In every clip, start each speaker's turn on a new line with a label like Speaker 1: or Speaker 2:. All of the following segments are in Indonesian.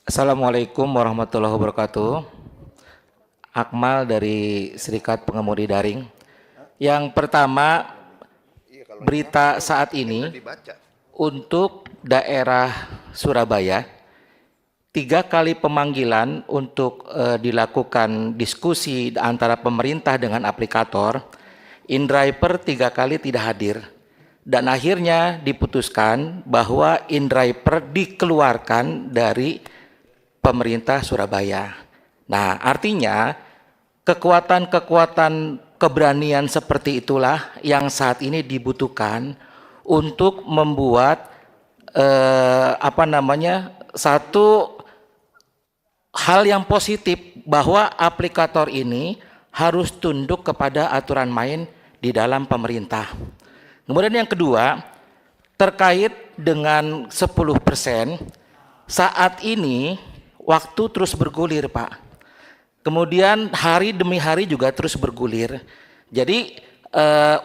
Speaker 1: Assalamualaikum warahmatullahi wabarakatuh. Akmal dari Serikat Pengemudi Daring. Yang pertama, berita saat ini untuk daerah Surabaya, 3 kali pemanggilan untuk dilakukan diskusi antara pemerintah dengan aplikator. InDriver 3 kali tidak hadir. Dan akhirnya diputuskan bahwa InDriver dikeluarkan dari pemerintah Surabaya. Nah, artinya kekuatan-kekuatan keberanian seperti itulah yang saat ini dibutuhkan untuk membuat satu hal yang positif bahwa aplikator ini harus tunduk kepada aturan main di dalam pemerintah. Kemudian yang kedua, terkait dengan 10%, saat ini waktu terus bergulir, Pak. Kemudian hari demi hari juga terus bergulir. Jadi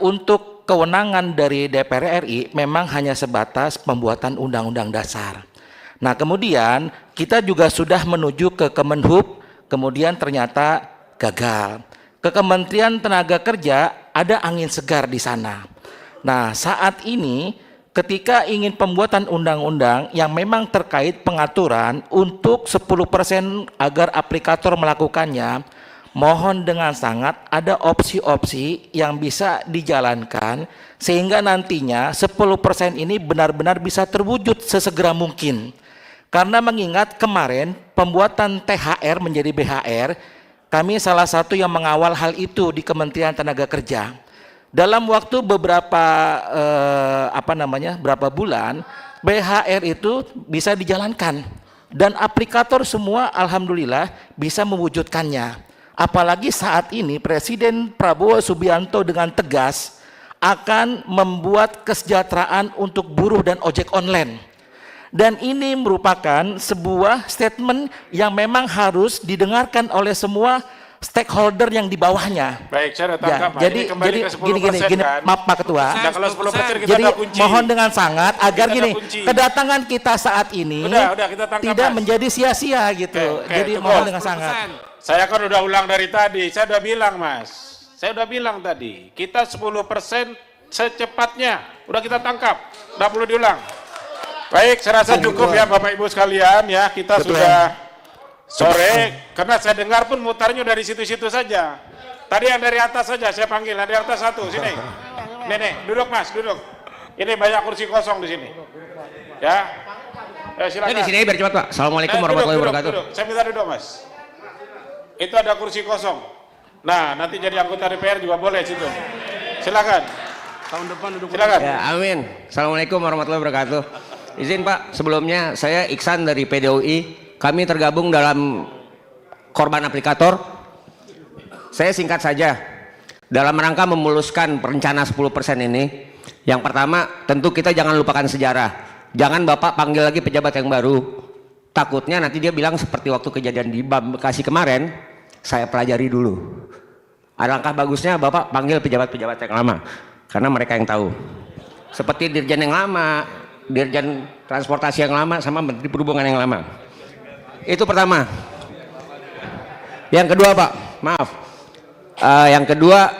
Speaker 1: untuk kewenangan dari DPR RI memang hanya sebatas pembuatan undang-undang dasar. Nah, kemudian kita juga sudah menuju ke Kemenhub, kemudian ternyata gagal. Ke Kementerian Tenaga Kerja ada angin segar di sana. Nah, saat ini ketika ingin pembuatan undang-undang yang memang terkait pengaturan untuk 10% agar aplikator melakukannya, mohon dengan sangat ada opsi-opsi yang bisa dijalankan sehingga nantinya 10% ini benar-benar bisa terwujud sesegera mungkin. Karena mengingat kemarin pembuatan THR menjadi BHR, kami salah satu yang mengawal hal itu di Kementerian Tenaga Kerja. Dalam waktu beberapa berapa bulan, BHR itu bisa dijalankan dan aplikator semua alhamdulillah bisa mewujudkannya. Apalagi saat ini Presiden Prabowo Subianto dengan tegas akan membuat kesejahteraan untuk buruh dan ojek online. Dan ini merupakan sebuah statement yang memang harus didengarkan oleh semua stakeholder yang di bawahnya.
Speaker 2: Baik, saya tangkap.
Speaker 1: Ya, jadi gini,
Speaker 2: kan?
Speaker 1: maaf Pak Ketua.
Speaker 2: Nah, kalau 10% kita
Speaker 1: jadi
Speaker 2: kunci.
Speaker 1: mohon dengan sangat agar
Speaker 2: kita
Speaker 1: gini, kedatangan kita saat ini
Speaker 2: kita tangkap,
Speaker 1: tidak
Speaker 2: Mas.
Speaker 1: menjadi sia-sia gitu. Jadi mohon dengan sangat.
Speaker 2: Saya kan udah ulang dari tadi, saya udah bilang, Mas. Saya udah bilang tadi, kita 10% secepatnya udah kita tangkap. Udah perlu diulang. Baik, saya rasa cukup ya Bapak Ibu sekalian ya, kita sudah sore, karena saya dengar pun mutarnya dari situ-situ saja. Tadi yang dari atas saja saya panggil, dari atas satu, sini. Nenek, duduk Mas, duduk. Ini banyak kursi kosong di sini. Ya, silakan.
Speaker 3: Di sini biar cepat Pak. Assalamualaikum warahmatullahi wabarakatuh.
Speaker 2: Duduk. Saya minta duduk Mas. Itu ada kursi kosong. Nah, nanti jadi anggota DPR juga boleh situ. Silakan. Tahun depan duduk. Silakan.
Speaker 3: Ya, amin. Assalamualaikum warahmatullahi wabarakatuh. Izin Pak, sebelumnya saya Iksan dari PDUI. Kami tergabung dalam korban aplikator. Saya singkat saja. Dalam rangka memuluskan perencana 10% ini, yang pertama tentu kita jangan lupakan sejarah. Jangan Bapak panggil lagi pejabat yang baru. Takutnya nanti dia bilang seperti waktu kejadian di Bekasi kemarin, saya pelajari dulu. Alangkah bagusnya Bapak panggil pejabat-pejabat yang lama, karena mereka yang tahu. Seperti Dirjen yang lama, Dirjen Transportasi yang lama, sama Menteri Perhubungan yang lama. Itu pertama. Yang kedua Pak, maaf. Yang kedua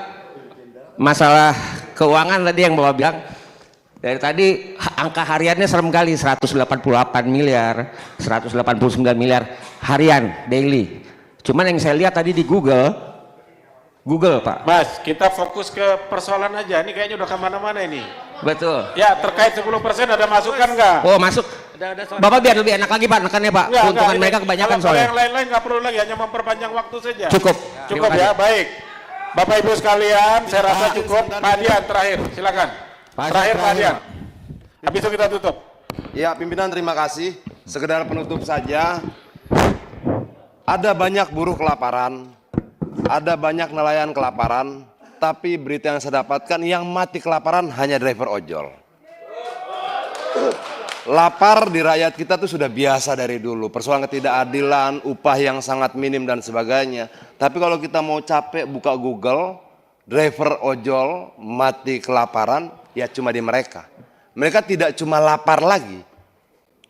Speaker 3: masalah keuangan tadi yang Bapak bilang. Dari tadi angka hariannya serem kali, 188 miliar, 189 miliar harian daily. Cuman yang saya lihat tadi di Google Pak.
Speaker 2: Mas, kita fokus ke persoalan aja. Ini kayaknya udah kemana-mana ini.
Speaker 3: Betul.
Speaker 2: Ya, terkait 10% ada masukan nggak?
Speaker 3: Oh masuk. Bapak biar lebih enak lagi Pak, nekannya Pak. Keuntungan mereka kebanyakan
Speaker 2: kalau
Speaker 3: soalnya.
Speaker 2: yang lain-lain nggak perlu lagi, hanya memperpanjang waktu saja.
Speaker 3: Cukup.
Speaker 2: Cukup ya, baik. Bapak Ibu sekalian, saya rasa cukup. Pak Dian terakhir, silakan. Terakhir Pak Dian. Habis itu kita tutup.
Speaker 4: Ya, pimpinan terima kasih. Sekedar penutup saja. Ada banyak buruh kelaparan, ada banyak nelayan kelaparan, tapi berita yang saya dapatkan yang mati kelaparan hanya driver ojol. Lapar di rakyat kita tuh sudah biasa dari dulu. Persoalan ketidakadilan, upah yang sangat minim dan sebagainya. Tapi kalau kita mau capek buka Google, driver ojol mati kelaparan, ya cuma di mereka. Mereka tidak cuma lapar lagi,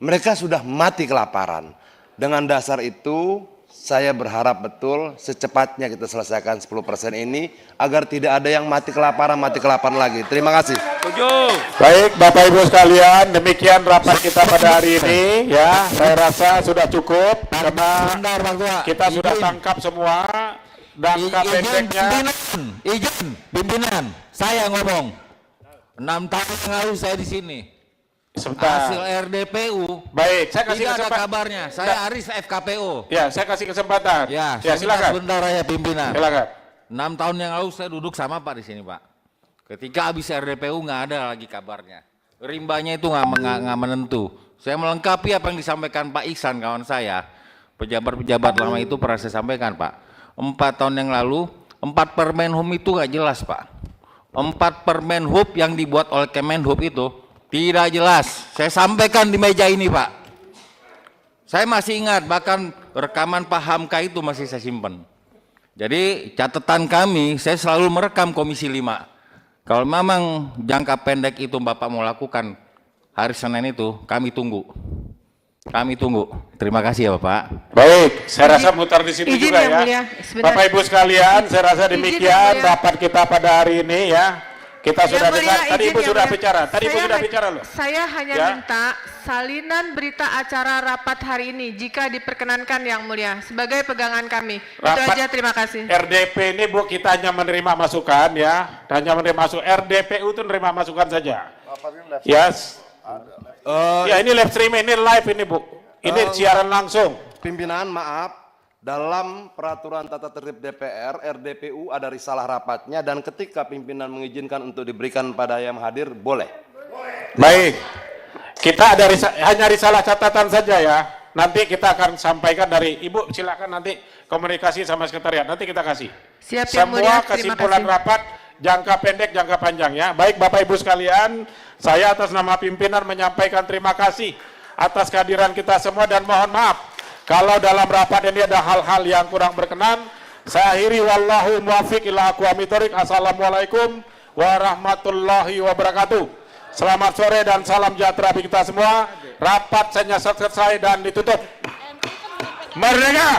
Speaker 4: mereka sudah mati kelaparan. Dengan dasar itu, saya berharap betul secepatnya kita selesaikan 10% ini agar tidak ada yang mati kelaparan lagi. Terima kasih.
Speaker 2: Baik, Bapak Ibu sekalian, demikian rapat kita pada hari ini ya. Saya rasa sudah cukup karena kita sudah tangkap semua dan pendeknya.
Speaker 5: Izin pimpinan, saya ngomong. 6 tahun yang lalu saya di sini.
Speaker 2: Sebentar.
Speaker 5: Hasil RDPU.
Speaker 2: Baik, saya kasih
Speaker 5: Tidak ada
Speaker 2: kesempatan.
Speaker 5: kabarnya. Saya Aris FKPU.
Speaker 2: Ya, saya kasih kesempatan.
Speaker 5: Ya,
Speaker 2: silakan.
Speaker 5: sebentar ya pimpinan.
Speaker 2: Silakan.
Speaker 5: 6 tahun yang lalu saya duduk sama Pak di sini, Pak. Ketika habis RDPU nggak ada lagi kabarnya. Rimbanya itu nggak menentu. Saya melengkapi apa yang disampaikan Pak Iksan kawan saya. Pejabat-pejabat lama itu pernah saya sampaikan, Pak. 4 tahun yang lalu, 4 Permenhub itu nggak jelas, Pak. 4 Permenhub yang dibuat oleh Kemenhub itu tidak jelas. Saya sampaikan di meja ini, Pak. Saya masih ingat, bahkan rekaman Pak Hamka itu masih saya simpan. Jadi catatan kami, saya selalu merekam Komisi 5. Kalau memang jangka pendek itu Bapak mau lakukan hari Senin itu, kami tunggu. Kami tunggu. Terima kasih ya Bapak.
Speaker 2: Baik, saya rasa mutar di situ
Speaker 6: Izin
Speaker 2: juga
Speaker 6: yang
Speaker 2: ya.
Speaker 6: mulia, sebentar.
Speaker 2: Bapak Ibu sekalian, saya rasa
Speaker 6: Izin
Speaker 2: demikian
Speaker 6: yang mulia.
Speaker 2: rapat kita pada hari ini ya. Kita
Speaker 6: Yang
Speaker 2: sudah
Speaker 6: mulia,
Speaker 2: dengar, tadi
Speaker 6: izin
Speaker 2: Ibu
Speaker 6: yang
Speaker 2: sudah
Speaker 6: mulia.
Speaker 2: bicara, tadi Ibu
Speaker 6: Saya
Speaker 2: sudah
Speaker 6: ha-
Speaker 2: bicara loh.
Speaker 6: Saya hanya
Speaker 2: Ya.
Speaker 6: minta salinan berita acara rapat hari ini jika diperkenankan yang mulia sebagai pegangan kami. Itu
Speaker 2: Rapat
Speaker 6: aja, terima kasih.
Speaker 2: RDP ini Bu, kita hanya menerima masukan ya. Hanya menerima masukan, RDPU itu menerima masukan saja. Yes. Ya ini live stream, ini live ini Bu. Ini siaran langsung.
Speaker 4: Pimpinan, maaf. Dalam peraturan tata tertib DPR, RDPU ada risalah rapatnya dan ketika pimpinan mengizinkan untuk diberikan pada yang hadir, boleh.
Speaker 2: Baik, kita ada hanya risalah catatan saja ya. Nanti kita akan sampaikan dari Ibu, silakan nanti komunikasi sama sekretariat. Nanti kita kasih.
Speaker 6: Siap, Yang Mulia,
Speaker 2: Semua
Speaker 6: terima
Speaker 2: kesimpulan
Speaker 6: kasih.
Speaker 2: rapat jangka pendek, jangka panjang ya. Baik Bapak Ibu sekalian, saya atas nama pimpinan menyampaikan terima kasih atas kehadiran kita semua dan mohon maaf kalau dalam rapat ini ada hal-hal yang kurang berkenan. Saya akhiri wallahu muwaffiq ila aqwamit thoriq. Assalamualaikum warahmatullahi wabarakatuh. Selamat sore dan salam sejahtera bagi kita semua. Rapat selesai dan ditutup. Merdeka!